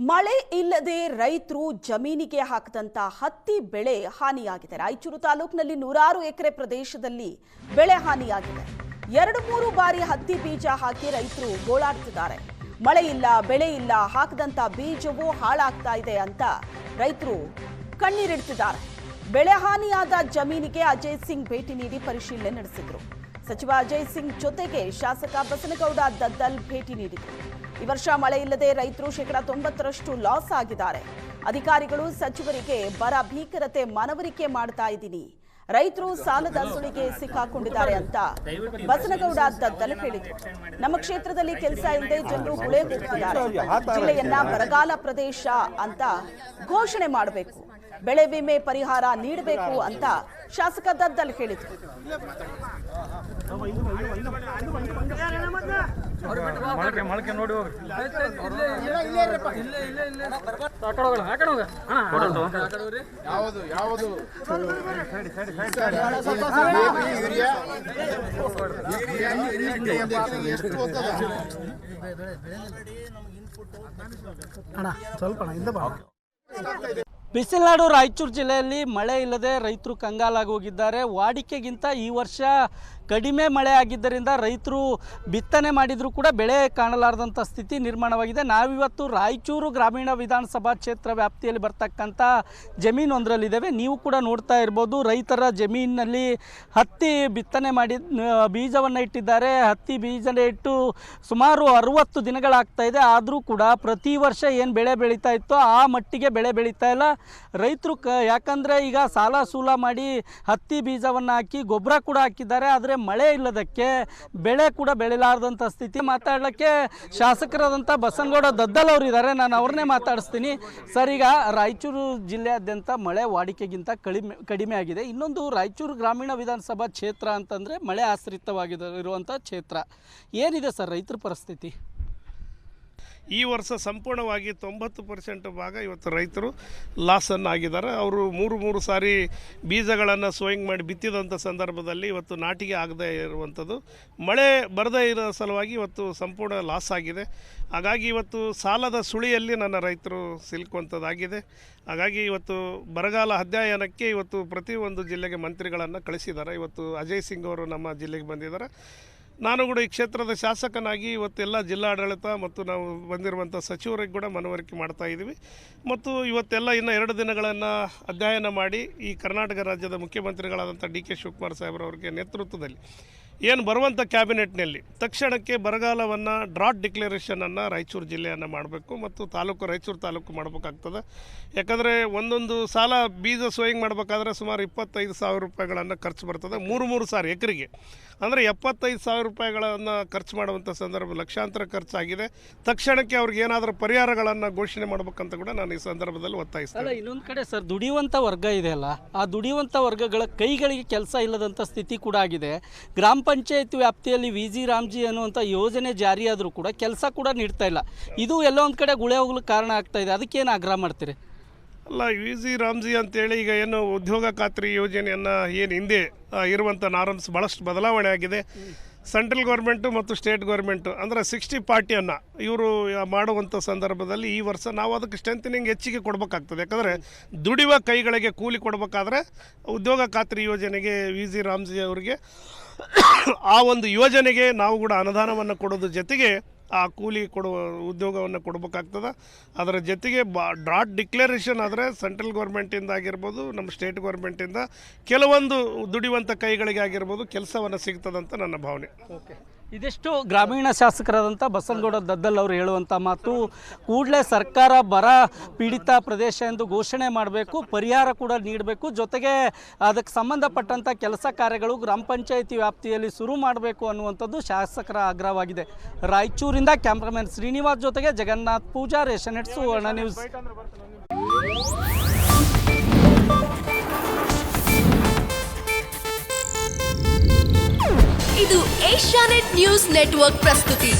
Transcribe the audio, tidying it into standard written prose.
ಮಳೆ ಇಲ್ಲದೆ ರೈತರು ಜಮೀನಿಗೆ ಹಾಕಿದಂತ ಹತ್ತಿ ಬೆಳೆ ಹಾನಿಯಾಗಿದೆ. ರಾಯಚೂರು ತಾಲೂಕಿನಲ್ಲಿ 100 ಎಕರೆ ಪ್ರದೇಶದಲ್ಲಿ ಬೆಳೆ ಹಾನಿಯಾಗಿದೆ. 2-3 ಬಾರಿ ಹತ್ತಿ ಬೀಜ ಹಾಕಿ ರೈತರು ಗೋಳಾಡ್ತಿದ್ದಾರೆ. ಮಳೆ ಇಲ್ಲ, ಬೆಳೆ ಇಲ್ಲ, ಹಾಕಿದಂತ ಬೀಜವೂ ಹಾಳಾಗ್ತಾ ಇದೆ ಅಂತ ರೈತರು ಕಣ್ಣೀರಿಡ್ತಿದ್ದಾರೆ. ಬೆಳೆ ಹಾನಿಯಾದ ಜಮೀನಿಗೆ ಅಜಯ್ ಸಿಂಗ್ ಭೇಟಿ ನೀಡಿ ಪರಿಶೀಲನೆ ನಡೆಸಿದರು. ಸಚಿವ ಅಜಯ್ ಸಿಂಗ್ ಜೊತೆಗೆ ಶಾಸಕ ಬಸನಗೌಡ ದದ್ದಲ್ ಭೇಟಿ ನೀಡಿದರು. ಈ ವರ್ಷ ಮಳೆ ಇಲ್ಲದೆ ರೈತರು 90% ಲಾಸ್ ಆಗಿದ್ದಾರೆ. ಅಧಿಕಾರಿಗಳು ಸಚಿವರಿಗೆ ಬರ ಭೀಕರತೆ ಮನವರಿಕೆ ಮಾಡ್ತಾ ಇದ್ದೀನಿ, ರೈತರು ಸಾಲದ ಸುಳಿಗೆ ಸಿಕ್ಕಾಕೊಂಡಿದ್ದಾರೆ ಅಂತ ಬಸನಗೌಡ ದದ್ದಲ್ ಹೇಳಿದರು. ನಮ್ಮ ಕ್ಷೇತ್ರದಲ್ಲಿ ಕೆಲಸ ಇಲ್ಲದೆ ಜನರು ಗುಳೆ ಹೋಗ್ತಿದ್ದಾರೆ. ಜಿಲ್ಲೆಯನ್ನ ಬರಗಾಲ ಪ್ರದೇಶ ಅಂತ ಘೋಷಣೆ ಮಾಡಬೇಕು, ಬೆಳೆ ವಿಮೆ ಪರಿಹಾರ ನೀಡಬೇಕು ಅಂತ ಶಾಸಕ ದದ್ದಲ್ ಹೇಳಿದರು. ಬಿಸಿಲನಾಡು ರಾಯಚೂರು ಜಿಲ್ಲೆಯಲ್ಲಿ ಮಳೆ ಇಲ್ಲದೆ ರೈತರು ಕಂಗಾಲಾಗಿ ಹೋಗಿದ್ದಾರೆ. ವಾಡಿಕೆಗಿಂತ ಈ ವರ್ಷ ಕಡಿಮೆ ಮಳೆ ಆಗಿದ್ದರಿಂದ ರೈತರು ಬಿತ್ತನೆ ಮಾಡಿದರೂ ಕೂಡ ಬೆಳೆ ಕಾಣಲಾರದಂಥ ಸ್ಥಿತಿ ನಿರ್ಮಾಣವಾಗಿದೆ. ನಾವಿವತ್ತು ರಾಯಚೂರು ಗ್ರಾಮೀಣ ವಿಧಾನಸಭಾ ಕ್ಷೇತ್ರ ವ್ಯಾಪ್ತಿಯಲ್ಲಿ ಬರ್ತಕ್ಕಂಥ ಜಮೀನೊಂದರಲ್ಲಿದ್ದೇವೆ. ನೀವು ಕೂಡ ನೋಡ್ತಾ ಇರ್ಬೋದು, ರೈತರ ಜಮೀನಿನಲ್ಲಿ ಹತ್ತಿ ಬಿತ್ತನೆ ಮಾಡಿ ಬೀಜವನ್ನು ಇಟ್ಟಿದ್ದಾರೆ. ಹತ್ತಿ ಬೀಜನ ಇಟ್ಟು ಸುಮಾರು 60 ದಿನಗಳಾಗ್ತಾ ಇದೆ. ಆದರೂ ಕೂಡ ಪ್ರತಿ ವರ್ಷ ಏನು ಬೆಳೆ ಬೆಳೀತಾ ಇತ್ತೋ ಆ ಮಟ್ಟಿಗೆ ಬೆಳೆ ಬೆಳೀತಾ ಇಲ್ಲ. ರೈತರು ಯಾಕಂದರೆ ಈಗ ಸಾಲ ಸೂಲ ಮಾಡಿ ಹತ್ತಿ ಬೀಜವನ್ನು ಹಾಕಿ ಗೊಬ್ಬರ ಕೂಡ ಹಾಕಿದ್ದಾರೆ. ಆದರೆ ಮಳೆ ಇಲ್ಲದಕ್ಕೆ ಬೆಳೆ ಕೂಡ ಬೆಳೆಯಲಾರದಂಥ ಸ್ಥಿತಿ. ಮಾತಾಡಲಿಕ್ಕೆ ಶಾಸಕರಾದಂಥ ಬಸನಗೌಡ ದದ್ದಲ್ ಅವರು ಇದ್ದಾರೆ, ನಾನು ಅವ್ರನ್ನೇ ಮಾತಾಡಿಸ್ತೀನಿ. ಸರ್, ಈಗ ರಾಯಚೂರು ಜಿಲ್ಲೆಯಾದ್ಯಂತ ಮಳೆ ವಾಡಿಕೆಗಿಂತ ಕಡಿಮೆ ಆಗಿದೆ. ಇನ್ನೊಂದು ರಾಯಚೂರು ಗ್ರಾಮೀಣ ವಿಧಾನಸಭಾ ಕ್ಷೇತ್ರ ಅಂತಂದರೆ ಮಳೆ ಆಶ್ರಿತವಾಗಿರುವಂಥ ಕ್ಷೇತ್ರ. ಏನಿದೆ ಸರ್ ರೈತರ ಪರಿಸ್ಥಿತಿ? ಈ ವರ್ಷ ಸಂಪೂರ್ಣವಾಗಿ 90% ಭಾಗ ಇವತ್ತು ರೈತರು ಲಾಸನ್ನು ಆಗಿದ್ದಾರೆ. ಅವರು ಮೂರು ಸಾರಿ ಬೀಜಗಳನ್ನು ಸೋಯಿಂಗ್ ಮಾಡಿ ಬಿತ್ತಿದಂಥ ಸಂದರ್ಭದಲ್ಲಿ ಇವತ್ತು ನಾಟಿಗೆ ಆಗದೇ ಇರುವಂಥದ್ದು, ಮಳೆ ಬರದೇ ಇರೋ ಸಲುವಾಗಿ ಇವತ್ತು ಸಂಪೂರ್ಣ ಲಾಸ್ ಆಗಿದೆ. ಹಾಗಾಗಿ ಇವತ್ತು ಸಾಲದ ಸುಳಿಯಲ್ಲಿ ನನ್ನ ರೈತರು ಸಿಲುಕುವಂಥದ್ದಾಗಿದೆ. ಹಾಗಾಗಿ ಇವತ್ತು ಬರಗಾಲ ಅಧ್ಯಯನಕ್ಕೆ ಇವತ್ತು ಪ್ರತಿಯೊಂದು ಜಿಲ್ಲೆಗೆ ಮಂತ್ರಿಗಳನ್ನು ಕಳಿಸಿದ್ದಾರೆ. ಇವತ್ತು ಅಜಯ್ ಸಿಂಗ್ ಅವರು ನಮ್ಮ ಜಿಲ್ಲೆಗೆ ಬಂದಿದ್ದಾರೆ. ನಾನು ಕೂಡ ಈ ಕ್ಷೇತ್ರದ ಶಾಸಕನಾಗಿ ಇವತ್ತೆಲ್ಲ ಜಿಲ್ಲಾಡಳಿತ ಮತ್ತು ನಾವು ಬಂದಿರುವಂಥ ಸಚಿವರಿಗೆ ಕೂಡ ಮನವರಿಕೆ ಮಾಡ್ತಾ ಇದ್ದೀವಿ. ಮತ್ತು ಇವತ್ತೆಲ್ಲ ಇನ್ನು 2 ದಿನಗಳನ್ನು ಅಧ್ಯಯನ ಮಾಡಿ ಈ ಕರ್ನಾಟಕ ರಾಜ್ಯದ ಮುಖ್ಯಮಂತ್ರಿಗಳಾದಂಥ DK ಶಿವಕುಮಾರ್ ಸಾಹೇಬ್ರವ್ರಿಗೆ ನೇತೃತ್ವದಲ್ಲಿ ಏನು ಬರುವಂಥ ಕ್ಯಾಬಿನೆಟ್ನಲ್ಲಿ ತಕ್ಷಣಕ್ಕೆ ಬರಗಾಲವನ್ನು ಡ್ರಾಟ್ ಡಿಕ್ಲರೇಷನನ್ನು ರಾಯಚೂರು ಜಿಲ್ಲೆಯನ್ನು ಮಾಡಬೇಕು ಮತ್ತು ರಾಯಚೂರು ತಾಲೂಕು ಮಾಡಬೇಕಾಗ್ತದೆ. ಯಾಕಂದರೆ ಒಂದೊಂದು ಸಾಲ ಬೀಜ ಸೋಯಿಂಗ್ ಮಾಡಬೇಕಾದ್ರೆ ಸುಮಾರು 25,000 ರೂಪಾಯಿಗಳನ್ನು ಖರ್ಚು ಬರ್ತದೆ. 3 ಸಾರಿ ಎಕರೆಗೆ ಅಂದರೆ 75,000 ರೂಪಾಯಿಗಳನ್ನು ಖರ್ಚು ಮಾಡುವಂಥ ಸಂದರ್ಭ ಲಕ್ಷಾಂತರ ಖರ್ಚಾಗಿದೆ. ತಕ್ಷಣಕ್ಕೆ ಅವ್ರಿಗೆ ಏನಾದರೂ ಪರಿಹಾರಗಳನ್ನು ಘೋಷಣೆ ಮಾಡಬೇಕಂತ ಕೂಡ ನಾನು ಈ ಸಂದರ್ಭದಲ್ಲಿ ಒತ್ತಾಯಿಸ್ತೇನೆ. ಇನ್ನೊಂದು ಕಡೆ ಸರ್, ದುಡಿಯುವಂಥ ವರ್ಗ ಇದೆಯಲ್ಲ, ಆ ದುಡಿಯುವಂಥ ವರ್ಗಗಳ ಕೈಗಳಿಗೆ ಕೆಲಸ ಇಲ್ಲದಂಥ ಸ್ಥಿತಿ ಕೂಡ ಆಗಿದೆ. ಗ್ರಾಮ ಪಂಚಾಯತ್ ವ್ಯಾಪ್ತಿಯಲ್ಲಿ VG ರಾಮ್ಜಿ ಅನ್ನುವಂಥ ಯೋಜನೆ ಜಾರಿಯಾದರೂ ಕೂಡ ಕೆಲಸ ಕೂಡ ನೀಡ್ತಾ ಇಲ್ಲ. ಇದು ಎಲ್ಲೋ ಒಂದು ಕಡೆ ಗುಳೆ ಹೋಗ್ಲಿಕ್ಕೆ ಕಾರಣ ಆಗ್ತಾ ಇದೆ. ಅದಕ್ಕೇನು ಆಗ್ರಹ ಮಾಡ್ತೀರಿ? ಅಲ್ಲ, VG ರಾಮ್ಜಿ ಅಂತೇಳಿ ಈಗ ಏನು ಉದ್ಯೋಗ ಖಾತ್ರಿ ಯೋಜನೆಯನ್ನು ಏನು ಹಿಂದೆ ಇರುವಂಥ ನಾರ್ಮ್ಸ್ ಭಾಳಷ್ಟು ಬದಲಾವಣೆ ಆಗಿದೆ. ಸೆಂಟ್ರಲ್ ಗೌರ್ಮೆಂಟು ಮತ್ತು ಸ್ಟೇಟ್ ಗೌರ್ಮೆಂಟು ಅಂದರೆ 60 ಪಾರ್ಟಿಯನ್ನು ಇವರು ಮಾಡುವಂಥ ಸಂದರ್ಭದಲ್ಲಿ ಈ ವರ್ಷ ನಾವು ಅದಕ್ಕೆ ಸ್ಟ್ರೆಂಥನಿಂಗ್ ಹೆಚ್ಚಿಗೆ ಕೊಡಬೇಕಾಗ್ತದೆ. ಯಾಕಂದರೆ ದುಡಿಯುವ ಕೈಗಳಿಗೆ ಕೂಲಿ ಕೊಡಬೇಕಾದ್ರೆ ಉದ್ಯೋಗ ಖಾತ್ರಿ ಯೋಜನೆಗೆ VG ರಾಮ್ಜಿ ಅವರಿಗೆ ಆ ಒಂದು ಯೋಜನೆಗೆ ನಾವು ಕೂಡ ಅನುದಾನವನ್ನು ಕೊಡೋದ್ರ ಜೊತೆಗೆ ಆ ಕೂಲಿ ಕೊಡುವ ಉದ್ಯೋಗವನ್ನು ಕೊಡಬೇಕಾಗ್ತದೆ. ಅದರ ಜೊತೆಗೆ ಡ್ರಾಟ್ ಡಿಕ್ಲರೇಷನ್ ಆದರೆ ಸೆಂಟ್ರಲ್ ಗೌರ್ಮೆಂಟಿಂದ ಆಗಿರ್ಬೋದು, ನಮ್ಮ ಸ್ಟೇಟ್ ಗೌರ್ಮೆಂಟಿಂದ ಕೆಲವೊಂದು ದುಡಿಯುವಂಥ ಕೈಗಳಿಗೆ ಆಗಿರ್ಬೋದು ಕೆಲಸವನ್ನು ಸಿಗ್ತದಂತ ನನ್ನ ಭಾವನೆ. ಇದಿಷ್ಟು ಗ್ರಾಮೀಣ ಶಾಸಕರಾದಂಥ ಬಸನಗೌಡ ದದ್ದಲ್ ಅವರು ಹೇಳುವಂಥ ಮಾತು. ಕೂಡಲೇ ಸರ್ಕಾರ ಬರ ಪೀಡಿತ ಪ್ರದೇಶ ಎಂದು ಘೋಷಣೆ ಮಾಡಬೇಕು, ಪರಿಹಾರ ಕೂಡ ನೀಡಬೇಕು, ಜೊತೆಗೆ ಅದಕ್ಕೆ ಸಂಬಂಧಪಟ್ಟಂಥ ಕೆಲಸ ಕಾರ್ಯಗಳು ಗ್ರಾಮ ಪಂಚಾಯಿತಿ ವ್ಯಾಪ್ತಿಯಲ್ಲಿ ಶುರು ಮಾಡಬೇಕು ಅನ್ನುವಂಥದ್ದು ಶಾಸಕರ ಆಗ್ರಹವಾಗಿದೆ. ರಾಯಚೂರಿಂದ ಕ್ಯಾಮ್ರಾಮನ್ ಶ್ರೀನಿವಾಸ್ ಜೊತೆಗೆ ಜಗನ್ನಾಥ್ ಪೂಜಾರ್, ಏಷ್ಯಾನೆಟ್ ಸುವರ್ಣ ನ್ಯೂಸ್. ಇದು ಏಷ್ಯಾನೆಟ್ ನ್ಯೂಸ್ ನೆಟ್ವರ್ಕ್ ಪ್ರಸ್ತುತಿ.